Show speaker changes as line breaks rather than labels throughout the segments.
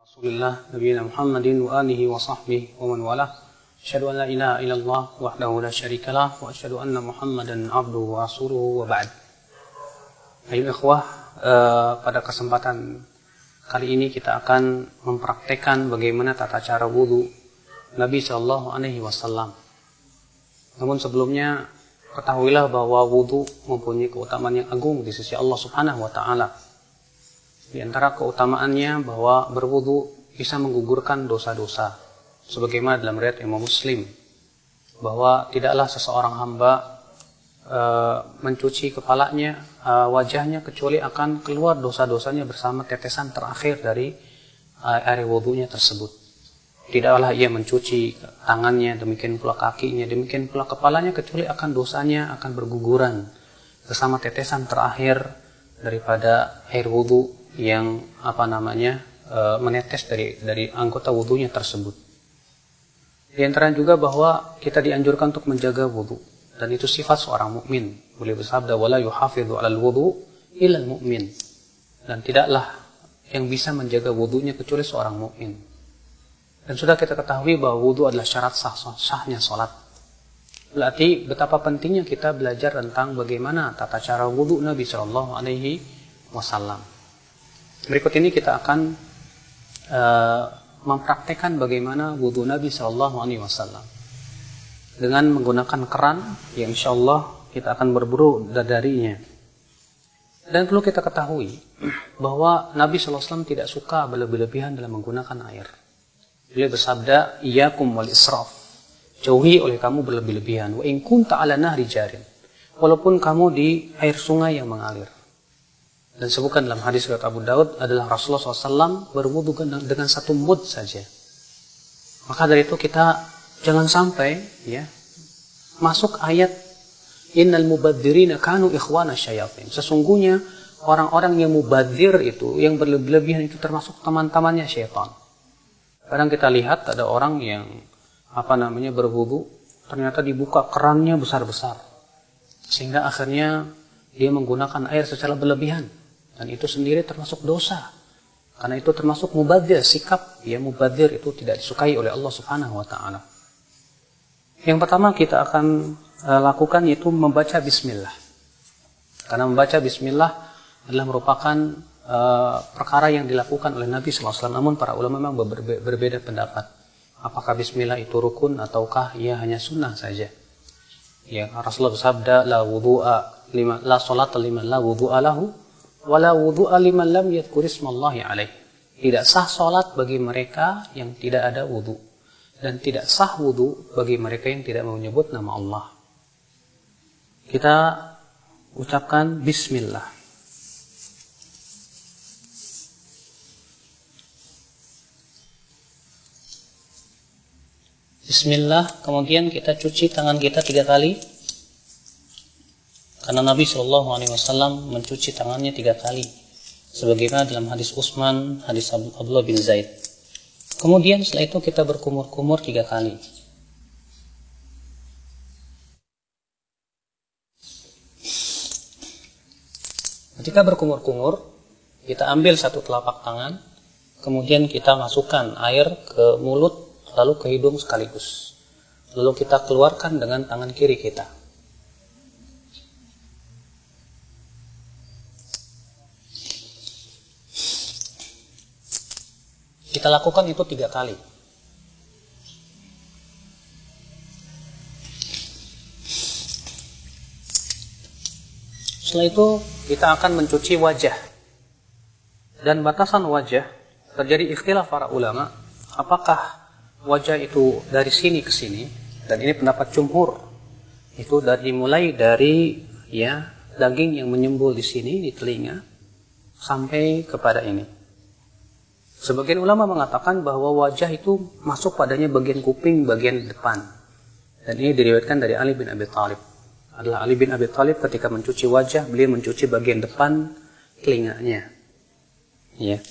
Rasulullah nabiyina Muhammadin wa alihi wa sahbihi wa man walah. Asyhadu an la ilaha illallah wahdahu la syarikalah wa asyhadu anna Muhammadan abduhu wa rasuluhu wa ba'd. Ayo ikhwah, pada kesempatan kali ini kita akan mempraktekkan bagaimana tata cara wudu Nabi sallallahu alaihi wasallam. Namun sebelumnya ketahuilah bahwa wudu mempunyai keutamaan yang agung di sisi Allah Subhanahu wa taala. Di antara keutamaannya bahwa berwudu bisa menggugurkan dosa-dosa. Sebagaimana dalam riwayat Imam Muslim, bahwa tidaklah seseorang hamba mencuci kepalanya, wajahnya, kecuali akan keluar dosa-dosanya bersama tetesan terakhir dari air wudunya tersebut. Tidaklah ia mencuci tangannya, demikian pula kakinya, demikian pula kepalanya, kecuali akan dosanya akan berguguran bersama tetesan terakhir daripada air wudu yang menetes dari anggota wudunya tersebut. Di antara juga bahwa kita dianjurkan untuk menjaga wudu, dan itu sifat seorang mukmin. Beliau bersabda, wala yuhafidhu 'alal wudu illal mu'min. Dan tidaklah yang bisa menjaga wudunya kecuali seorang mukmin. Dan sudah kita ketahui bahwa wudu adalah syarat sahnya salat. Berarti betapa pentingnya kita belajar tentang bagaimana tata cara wudu Nabi sallallahu alaihi wasallam. Berikut ini kita akan mempraktekkan bagaimana wudu Nabi sallallahu alaihi wasallam dengan menggunakan keran yang insyaallah kita akan berburu darinya. Dan perlu kita ketahui bahwa Nabi sallallahu alaihi wasallam tidak suka berlebih-lebihan dalam menggunakan air. Beliau bersabda, iyyakum wal israf, jauhi oleh kamu berlebih-lebihan. Wa in kunta ala nahri jarin, walaupun kamu di air sungai yang mengalir. Dan sebutkan dalam hadis riwayat Abu Daud adalah Rasulullah SAW berwudu dengan satu mud saja. Maka dari itu kita jangan sampai masuk ayat innal mubadzirina kanu ikhwana syayatin. Sesungguhnya orang-orang yang mubadzir itu, yang berlebihan itu termasuk teman-temannya syaitan. Kadang kita lihat ada orang yang berwudu, ternyata dibuka kerannya besar-besar, sehingga akhirnya dia menggunakan air secara berlebihan. Dan itu sendiri termasuk dosa. Karena itu termasuk mubadzir, sikap mubadzir itu tidak disukai oleh Allah Subhanahu wa taala. Yang pertama kita akan lakukan yaitu membaca bismillah. Karena membaca bismillah adalah merupakan perkara yang dilakukan oleh Nabi sallallahu alaihi wasallam. Namun para ulama memang berbeda pendapat. Apakah bismillah itu rukun ataukah ia hanya sunnah saja? Ya, Rasulullah bersabda, la salata liman la wudu'a lahu wala wudu'a liman lam yadhkur ismallahi alaih. Tidak sah salat bagi mereka yang tidak ada wudu, dan tidak sah wudu bagi mereka yang tidak menyebut nama Allah. Kita ucapkan bismillah. Bismillah, kemudian kita cuci tangan kita 3 kali. Karena Nabi SAW mencuci tangannya 3 kali. Sebagaimana dalam hadis Utsman, hadis Abdullah bin Zaid. Kemudian setelah itu kita berkumur-kumur 3 kali. Ketika berkumur-kumur, kita ambil satu telapak tangan, kemudian kita masukkan air ke mulut, lalu ke hidung sekaligus. Lalu kita keluarkan dengan tangan kiri kita. Kita lakukan itu 3 kali. Setelah itu kita akan mencuci wajah. Dan batasan wajah terjadi ikhtilaf para ulama, apakah wajah itu dari sini ke sini, dan ini pendapat jumhur, itu mulai dari daging yang menyembul di sini, di telinga, sampai kepada ini. Sebagian ulama mengatakan bahwa wajah itu masuk padanya bagian kuping, bagian depan. Dan ini diriwayatkan dari Ali bin Abi Thalib. Adalah Ali bin Abi Thalib ketika mencuci wajah, beliau mencuci bagian depan telinganya. Ya.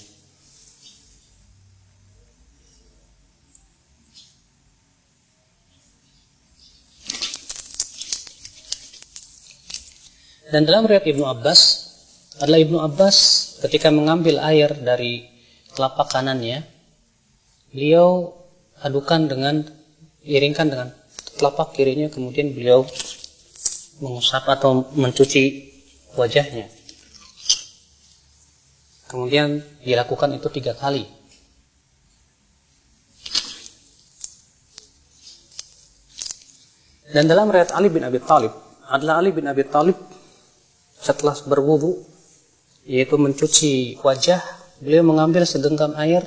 Dan dalam riwayat Ibnu Abbas, adalah Ibnu Abbas ketika mengambil air dari telapak kanannya, beliau adukan iringkan dengan telapak kirinya, kemudian beliau mengusap atau mencuci wajahnya. Kemudian dilakukan itu 3 kali. Dan dalam riwayat Ali bin Abi Thalib, adalah Ali bin Abi Thalib setelah berwudu, yaitu mencuci wajah, beliau mengambil segenggam air,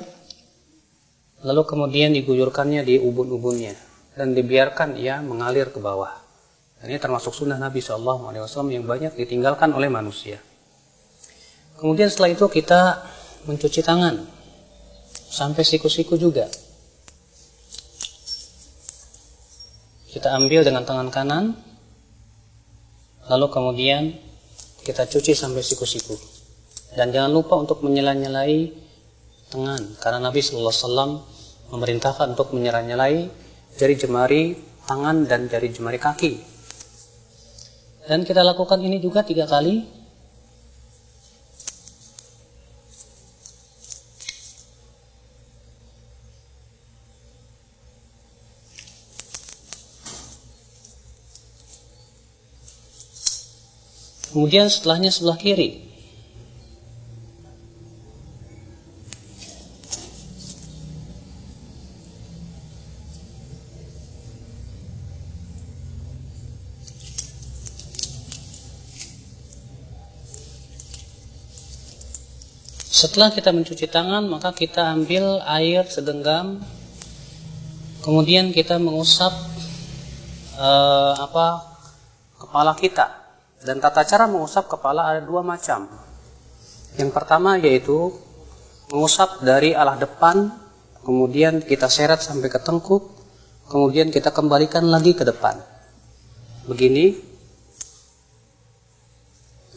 lalu kemudian diguyurkannya di ubun-ubunnya dan dibiarkan ia mengalir ke bawah. Dan ini termasuk sunnah Nabi SAW yang banyak ditinggalkan oleh manusia. Kemudian setelah itu kita mencuci tangan sampai siku-siku juga. Kita ambil dengan tangan kanan, lalu kemudian kita cuci sampai siku-siku. Dan jangan lupa untuk menyela-nyelai tangan, karena Nabi SAW memerintahkan untuk menyela-nyelai jari jemari tangan dan jari jemari kaki. Dan kita lakukan ini juga 3 kali. Kemudian setelahnya sebelah kiri. Setelah kita mencuci tangan, maka kita ambil air segenggam, kemudian kita mengusap kepala kita. Dan tata cara mengusap kepala ada 2 macam. Yang pertama yaitu mengusap dari arah depan, kemudian kita seret sampai ke tengkuk, kemudian kita kembalikan lagi ke depan. Begini.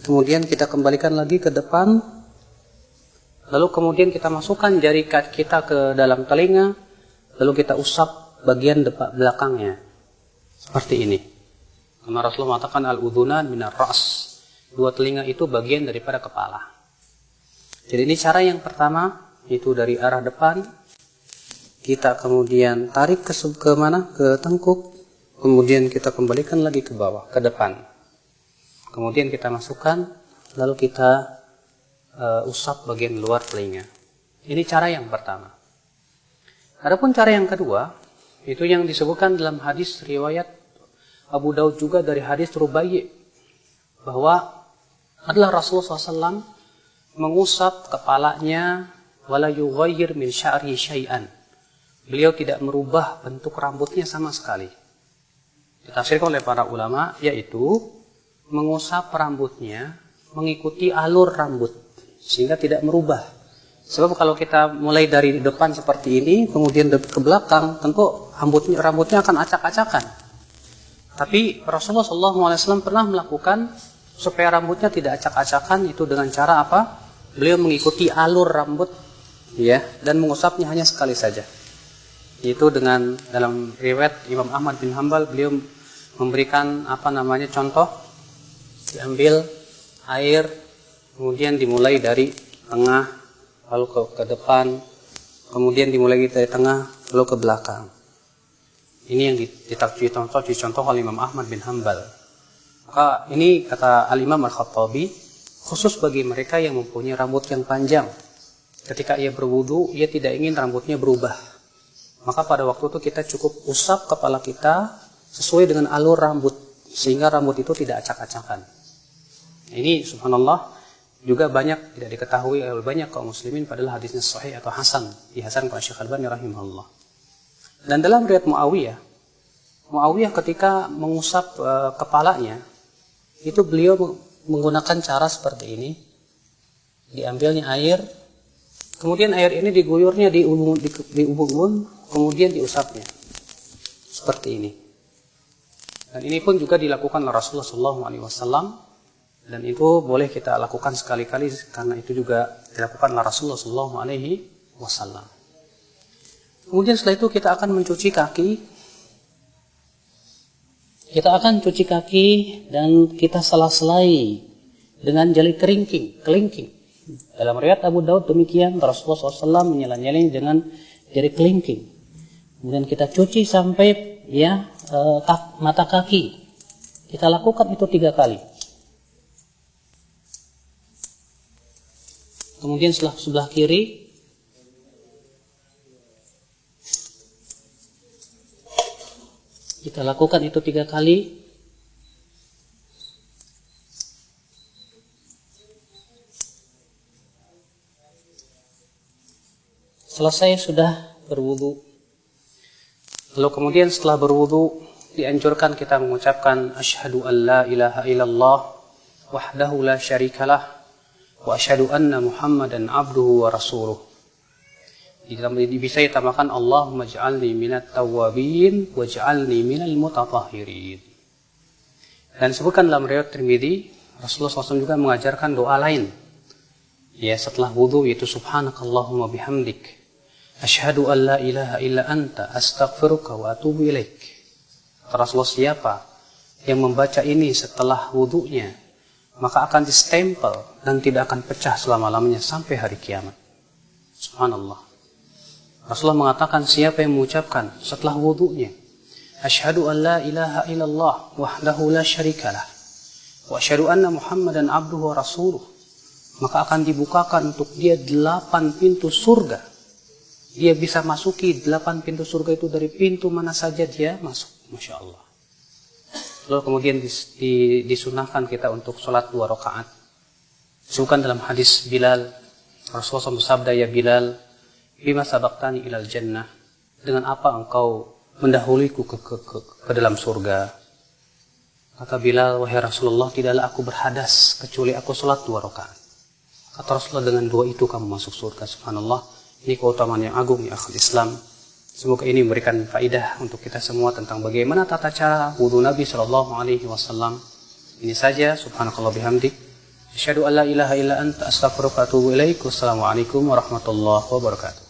Kemudian kita kembalikan lagi ke depan. Lalu kemudian kita masukkan jari kita ke dalam telinga, lalu kita usap bagian belakangnya. Seperti ini. Karena Rasulullah mengatakan al-udhunan minar ra's. 2 telinga itu bagian daripada kepala. Jadi ini cara yang pertama, itu dari arah depan. Kita kemudian tarik ke mana? Ke tengkuk. Kemudian kita kembalikan lagi ke bawah, ke depan. Kemudian kita masukkan, lalu kita usap bagian luar telinga. Ini cara yang pertama. Adapun cara yang kedua, itu yang disebutkan dalam hadis riwayat Abu Daud juga dari hadis Rubai', bahwa adalah Rasulullah SAW mengusap kepalanya wala yughayyir min sya'ri syai'an. Beliau tidak merubah bentuk rambutnya sama sekali. Ditafsirkan oleh para ulama, yaitu mengusap rambutnya mengikuti alur rambut sehingga tidak merubah. Sebab kalau kita mulai dari depan seperti ini kemudian ke belakang, tentu rambutnya akan acak-acakan. Tapi Rasulullah SAW pernah melakukan supaya rambutnya tidak acak-acakan, itu dengan cara apa? Beliau mengikuti alur rambut, ya, dan mengusapnya hanya sekali saja. Itu dengan dalam riwayat Imam Ahmad bin Hanbal, beliau memberikan contoh, diambil air, kemudian dimulai dari tengah, lalu ke depan, kemudian dimulai dari tengah, lalu ke belakang. Ini yang dicontoh oleh Imam Ahmad bin Hanbal. Maka ini kata Al-Imam Al-Khattabi, khusus bagi mereka yang mempunyai rambut yang panjang. Ketika ia berwudu, ia tidak ingin rambutnya berubah. Maka pada waktu itu kita cukup usap kepala kita sesuai dengan alur rambut, sehingga rambut itu tidak acak-acakan. Ini subhanallah juga banyak tidak diketahui oleh banyak kaum muslimin, padahal hadisnya sahih atau hasan, dihasankan oleh Syekh Al-Albani rahimahullah. Dan dalam riwayat Muawiyah ketika mengusap kepalanya, itu beliau menggunakan cara seperti ini. Diambilnya air, kemudian air ini diguyurnya di ubun-ubun, kemudian diusapnya. Seperti ini. Dan ini pun juga dilakukan oleh Rasulullah SAW. Dan itu boleh kita lakukan sekali-kali, karena itu juga dilakukan oleh Rasulullah SAW. Kemudian setelah itu kita akan mencuci kaki. Kita akan cuci kaki dan kita sela-selai dengan jari kelingking. Dalam riwayat Abu Daud demikian, Rasulullah SAW menyela-nyelai dengan jari kelingking. Kemudian kita cuci sampai ya mata kaki. Kita lakukan itu 3 kali. Kemudian sebelah kiri kita lakukan itu 3 kali. Selesai sudah berwudu. Lalu kemudian setelah berwudu dianjurkan kita mengucapkan asyhadu an la ilaha illallah wahdahu la syarikalah wa asyhadu anna Muhammadan abduhu wa rasuluh. Bisa ditambahkan Allahumma ja'alni minat tawwabin waj'alni minal mutatahhirin. Dan disebutkan dalam riwayat Tirmidzi, Rasulullah SAW juga mengajarkan doa lain. Ya, setelah wudu, yaitu subhanakallahumma bihamdik asyhadu an la ilaha illa anta astaghfiruka wa atubu ilaik. Rasulullah, siapa yang membaca ini setelah wudunya, maka akan distempel dan tidak akan pecah selama-lamanya sampai hari kiamat. Subhanallah. Rasulullah mengatakan, siapa yang mengucapkan setelah wudunya asyhadu an la ilaha illallah wahdahu la syarikalah wa asyhadu anna Muhammadan abduhu wa rasuluh, maka akan dibukakan untuk dia 8 pintu surga. Dia bisa masuki 8 pintu surga itu dari pintu mana saja dia masuk. Masya Allah. Lalu kemudian disunahkan kita untuk sholat 2 rakaat. Disebutkan dalam hadis Bilal, Rasulullah bersabda, ya Bilal, bima sabaqtani ilal jannah, dengan apa engkau mendahuliku ke dalam surga? Kata Bilal, wahai Rasulullah, tidaklah aku berhadas kecuali aku sholat 2 rakaat. Kata Rasulullah, dengan 2 itu kamu masuk surga. Subhanallah. Ini keutamaan yang agung ya akhul Islam. Semoga ini memberikan faidah untuk kita semua tentang bagaimana tata cara wudu Nabi SAW. Ini saja. Subhanakallah bihamdik. Asyhadu an la ilaha illa anta astaghfiruka wa atubu ilaik. Wassalamualaikum warahmatullahi wabarakatuh.